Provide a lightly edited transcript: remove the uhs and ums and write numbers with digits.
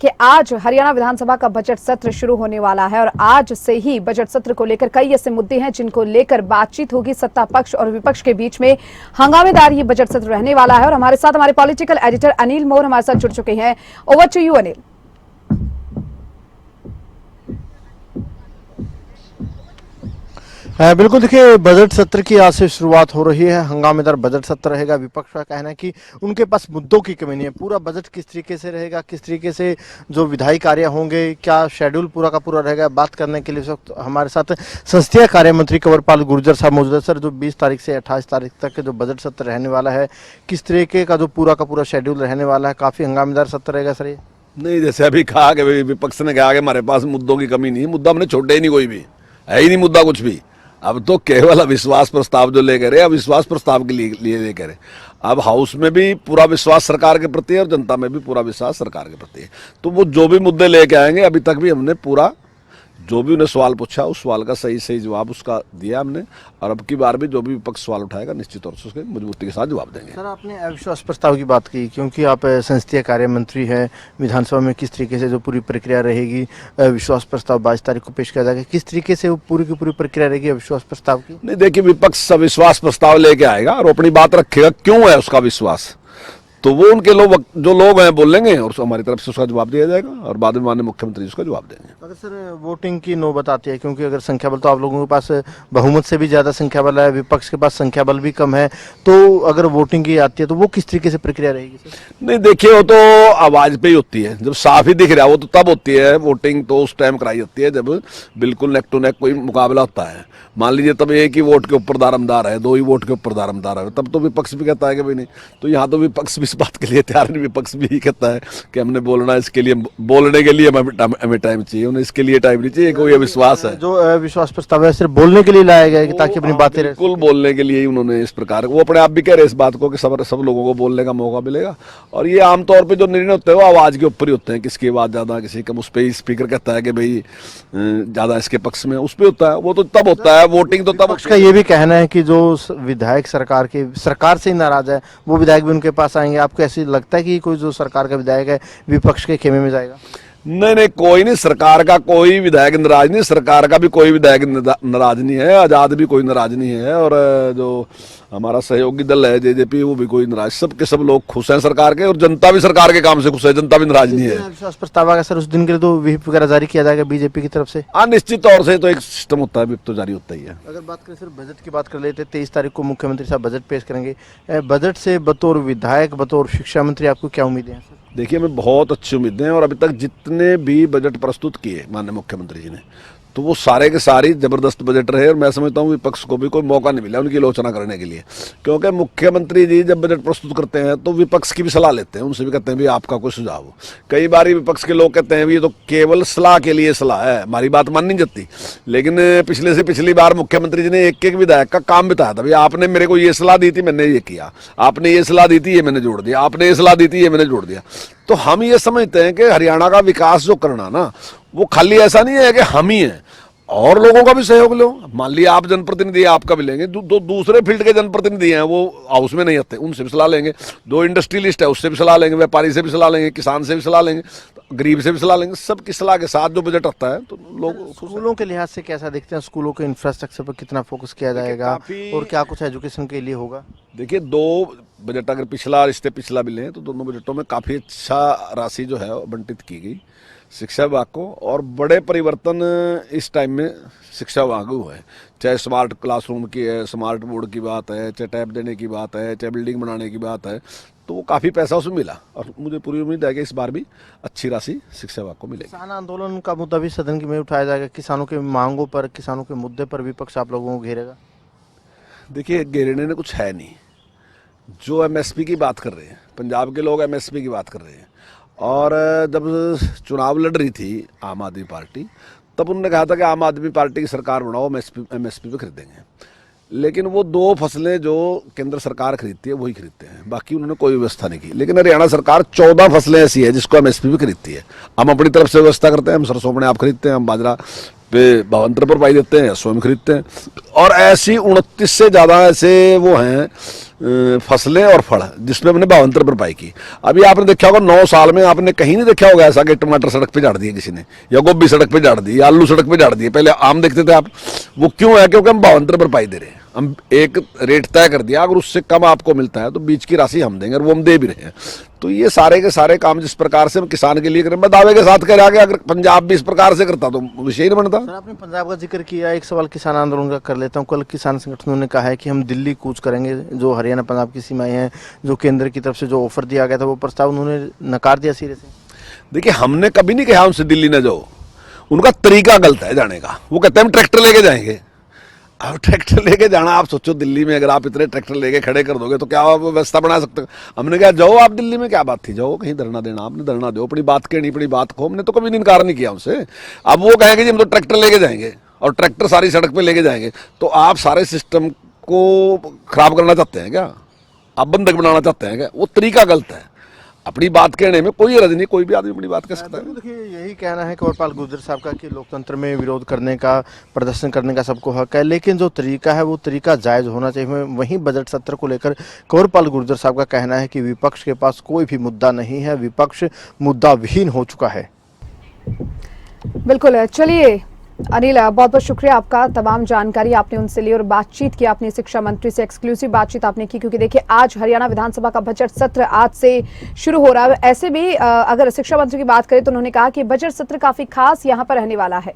कि आज हरियाणा विधानसभा का बजट सत्र शुरू होने वाला है और आज से ही बजट सत्र को लेकर कई ऐसे मुद्दे हैं जिनको लेकर बातचीत होगी। सत्ता पक्ष और विपक्ष के बीच में हंगामेदार ये बजट सत्र रहने वाला है और हमारे साथ हमारे पॉलिटिकल एडिटर अनिल मोर हमारे साथ जुड़ चुके हैं। Over to you Anil. बिल्कुल, देखिए बजट सत्र की आज से शुरुआत हो रही है। हंगामेदार बजट सत्र रहेगा। विपक्ष का कहना है कि उनके पास मुद्दों की कमी नहीं है। पूरा बजट किस तरीके से रहेगा, किस तरीके से जो विधायी कार्य होंगे, क्या शेड्यूल पूरा का पूरा रहेगा, बात करने के लिए इस वक्त हमारे साथ संसदीय कार्य मंत्री कंवरपाल गुर्जर साहब मौजूद है। सर, जो 20 तारीख से 28 तारीख तक जो बजट सत्र रहने वाला है, किस तरीके का जो पूरा का पूरा शेड्यूल रहने वाला है? काफी हंगामेदार सत्र रहेगा सर ये। नहीं, जैसे अभी कहा कि विपक्ष ने कहा कि हमारे पास मुद्दों की कमी नहीं है। मुद्दा हमने छोड़े ही नहीं, कोई भी है ही नहीं मुद्दा कुछ भी। अब तो केवल अविश्वास प्रस्ताव जो लेकर अविश्वास प्रस्ताव के लिए लेकर अब हाउस में भी पूरा विश्वास सरकार के प्रति है और जनता में भी पूरा विश्वास सरकार के प्रति है। तो वो जो भी मुद्दे लेके आएंगे, अभी तक भी हमने पूरा जो भी उन्हें सवाल पूछा उस सवाल का सही जवाब उसका दिया हमने, और अब की बार भी जो भी विपक्ष सवाल उठाएगा निश्चित तौर से उसके मजबूती के साथ जवाब देंगे। सर, आपने अविश्वास प्रस्ताव की बात की क्योंकि आप संसदीय कार्य मंत्री हैं। विधानसभा में किस तरीके से जो पूरी प्रक्रिया रहेगी, विश्वास प्रस्ताव 22 तारीख को पेश किया जाएगा, किस तरीके से वो पूरी की पूरी प्रक्रिया रहेगी अविश्वास प्रस्ताव की? नहीं, देखिए, विपक्ष अविश्वास प्रस्ताव लेके आएगा और अपनी बात रखेगा क्यों है उसका विश्वास, तो वो उनके लोग जो लोग हैं बोलेंगे और हमारी तरफ से उसका जवाब दिया जाएगा और बाद में माननीय मुख्यमंत्री उसका जवाब देंगे। अगर सर वोटिंग की नौबत आती है, क्योंकि अगर संख्या बल तो आप लोगों के पास बहुमत से भी ज़्यादा संख्या बल है, विपक्ष के पास संख्या बल भी कम है, तो अगर वोटिंग की आती है तो वो किस तरीके से प्रक्रिया रहेगी सर? नहीं, देखिए, वो तो आवाज़ पे ही होती है। जब साफ ही दिख रहा है वो तो तब होती है। वोटिंग तो उस टाइम कराई जाती है जब बिल्कुल नेक टू नेक कोई मुकाबला होता है। मान लीजिए तब एक ही वोट के ऊपर दारमदार है, 2 ही वोट के ऊपर दारमदार है, तब तो विपक्ष भी कहता है कि भाई नहीं। तो यहाँ तो विपक्ष भी इस बात के लिए तैयार नहीं। विपक्ष भी कहता है कि हमने बोलना, इसके लिए बोलने के लिए हमें टाइम चाहिए, उन्हें इसके लिए टाइम नहीं चाहिए। कोई विश्वास है जो विश्वास प्रस्ताव है सिर्फ बोलने के लिए लाया गया है ताकि अपनी बातें बिल्कुल बोलने के लिए ही उन्होंने इस प्रकार, वो अपने आप भी कह रहे इस बात को कि सब लोगों को बोलने का मौका मिलेगा। और ये आमतौर पर जो निर्णय होते हैं वो आवाज़ के ऊपर ही होते हैं, किसकी आवाज़ ज़्यादा, किसी कम, उस पर ही स्पीकर कहता है कि भाई ज़्यादा इसके पक्ष में, उस पर होता है। वो तो तब होता है, वोटिंग तो तब। उसका ये भी कहना है कि जो विधायक सरकार से ही नाराज है वो विधायक भी उनके पास आएंगे। आपको ऐसी लगता है कि कोई जो सरकार का विधायक है विपक्ष के खेमे में जाएगा? नहीं, कोई नहीं। सरकार का कोई विधायक नाराज नहीं, सरकार का भी कोई विधायक नाराज नहीं है, आजाद भी कोई नाराज नहीं है, और जो हमारा सहयोगी दल है जेजेपी वो भी कोई नाराज, सब लोग खुश हैं सरकार के, और जनता भी सरकार के काम से खुश है, जनता भी नाराज नहीं है। विश्वास प्रस्ताव आएगा सर, उस दिन के लिए तो व्हिप वगैरह जारी किया जाएगा बीजेपी की तरफ से? हाँ, निश्चित तौर से तो एक सिस्टम होता है, व्हिप तो जारी होता ही है। अगर बात करें सर बजट की बात कर लेते, 23 तारीख को मुख्यमंत्री साहब बजट पेश करेंगे। बजट से बतौर विधायक, बतौर शिक्षा मंत्री आपको क्या उम्मीदें हैं सर? देखिए, हमें बहुत अच्छी उम्मीदें हैं, और अभी तक जितने भी बजट प्रस्तुत किए माननीय मुख्यमंत्री जी ने, तो वो सारे के सारी जबरदस्त बजट रहे, और मैं समझता हूँ विपक्ष को भी कोई मौका नहीं मिला उनकी आलोचना करने के लिए। क्योंकि मुख्यमंत्री जी जब बजट प्रस्तुत करते हैं तो विपक्ष की भी सलाह लेते हैं, उनसे भी कहते हैं भी आपका कोई सुझाव हो। कई बार विपक्ष के लोग कहते हैं भी ये तो केवल सलाह के लिए सलाह है, हमारी बात मान नहीं जाती। लेकिन पिछले से पिछली बार मुख्यमंत्री जी ने एक विधायक का काम बताया था, भाई आपने मेरे को ये सलाह दी थी, मैंने ये किया, आपने ये सलाह दी थी, ये मैंने जोड़ दिया, आपने ये सलाह दी थी, ये मैंने जोड़ दिया। तो हम ये समझते हैं कि हरियाणा का विकास जो करना ना, वो खाली ऐसा नहीं है कि हम ही हैं, और लोगों का भी सहयोग लो। मान लिया आप जनप्रतिनिधि, आपका भी लेंगे, दूसरे फील्ड के जनप्रतिनिधि हैं वो हाउस में नहीं आते, उनसे भी सलाह लेंगे। 2 इंडस्ट्रियलिस्ट है उससे भी सलाह लेंगे, व्यापारी से भी सलाह लेंगे, किसान से भी सलाह लेंगे, गरीब से भी सलाह लेंगे। सबकी सलाह के साथ जो बजट आता है तो लोग। स्कूलों के लिहाज से कैसा देखते हैं? स्कूलों के इंफ्रास्ट्रक्चर पर कितना फोकस किया जाएगा और क्या कुछ एजुकेशन के लिए होगा? देखिए, 2 बजट अगर पिछला भी लें तो दोनों बजटों में काफ़ी अच्छा राशि जो है आवंटित की गई शिक्षा विभाग को, और बड़े परिवर्तन इस टाइम में शिक्षा विभाग हुआ है। चाहे स्मार्ट क्लासरूम की है, स्मार्ट बोर्ड की बात है, चाहे टैब देने की बात है, चाहे बिल्डिंग बनाने की बात है, तो वो काफ़ी पैसा उसमें मिला, और मुझे पूरी उम्मीद है कि इस बार भी अच्छी राशि शिक्षा विभाग को मिलेगी। किसान आंदोलन का मुद्दा भी सदन में उठाया जाएगा। किसानों के मांगों पर, किसानों के मुद्दे पर विपक्ष आप लोगों को घेरेगा? देखिए, घेरने ने कुछ है नहीं। जो एमएसपी की बात कर रहे हैं, पंजाब के लोग एमएसपी की बात कर रहे हैं, और जब चुनाव लड़ रही थी आम आदमी पार्टी, तब उन्होंने कहा था कि आम आदमी पार्टी की सरकार बनाओ, एमएसपी पे खरीदेंगे। लेकिन वो 2 फसलें जो केंद्र सरकार खरीदती है वही खरीदते हैं, बाकी उन्होंने कोई व्यवस्था नहीं की। लेकिन हरियाणा सरकार 14 फसलें ऐसी है जिसको एमएसपी भी खरीदती है। हम अपनी तरफ से व्यवस्था करते हैं, हम सरसों अपने आप खरीदते हैं, हम बाजरा वे भावांतर भरपाई देते हैं या स्वयं खरीदते हैं। और ऐसी 29 से ज़्यादा ऐसे वो हैं फसलें और फल जिसमें हमने भावांतर भरपाई की। अभी आपने देखा होगा 9 साल में आपने कहीं नहीं देखा होगा ऐसा कि टमाटर सड़क पे झाड़ दिए किसी ने, या गोभी सड़क पे झाड़ दी, या आलू सड़क पे झाड़ दिए। पहले आम देखते थे आप, वो क्यों है? क्योंकि हम भावांतर भरपाई दे रहे हैं। हम एक रेट तय कर दिया, अगर उससे कम आपको मिलता है तो बीच की राशि हम देंगे, और वो हम दे भी रहे हैं। तो ये सारे के सारे काम जिस प्रकार से हम किसान के लिए करें, मैं दावे के साथ कह रहा कि अगर पंजाब भी इस प्रकार से करता तो विषय नहीं बनता। सर, आपने पंजाब का जिक्र किया, एक सवाल किसान आंदोलन का कर लेता हूँ। कल किसान संगठनों ने कहा है कि हम दिल्ली कूच करेंगे। जो हरियाणा पंजाब की सीमाएं हैं, जो केंद्र की तरफ से जो ऑफर दिया गया था, वो प्रस्ताव उन्होंने नकार दिया सिरे से। देखिए, हमने कभी नहीं कहा उनसे दिल्ली न जाओ, उनका तरीका गलत है जाने का। वो कहते हैं हम ट्रैक्टर लेके जाएंगे। अब ट्रैक्टर लेके जाना, आप सोचो दिल्ली में अगर आप इतने ट्रैक्टर लेके खड़े कर दोगे तो क्या आप व्यवस्था बना सकते हो? हमने कहा जाओ आप दिल्ली में, क्या बात थी, जाओ कहीं धरना देना, आपने धरना दो, अपनी बात कहनी, अपनी बात को। हमने तो कभी इनकार नहीं किया उनसे। अब वो कहेंगे जी हम तो ट्रैक्टर लेके जाएंगे और ट्रैक्टर सारी सड़क पे लेके जाएंगे, तो आप सारे सिस्टम को खराब करना चाहते हैं क्या? आप बंधक बनाना चाहते हैं क्या? वो तरीका गलत है। अपनी बात कहने में कोई हर्ज नहीं, कोई भी आदमी अपनी बात कह सकता है। देखिए, यही कहना है कंवरपाल गुर्जर साहब का कि लोकतंत्र में विरोध करने का, प्रदर्शन करने का सबको हक है, लेकिन जो तरीका है वो तरीका जायज होना चाहिए। वहीं बजट सत्र को लेकर कंवरपाल गुर्जर साहब का कहना है कि विपक्ष के पास कोई भी मुद्दा नहीं है, विपक्ष मुद्दा विहीन हो चुका है। बिल्कुल। चलिए अनिल, बहुत बहुत शुक्रिया आपका, तमाम जानकारी आपने उनसे ली और बातचीत की आपने शिक्षा मंत्री से, एक्सक्लूसिव बातचीत आपने की, क्योंकि देखिए आज हरियाणा विधानसभा का बजट सत्र आज से शुरू हो रहा है। ऐसे भी अगर शिक्षा मंत्री की बात करें तो उन्होंने कहा कि बजट सत्र काफी खास यहाँ पर रहने वाला है।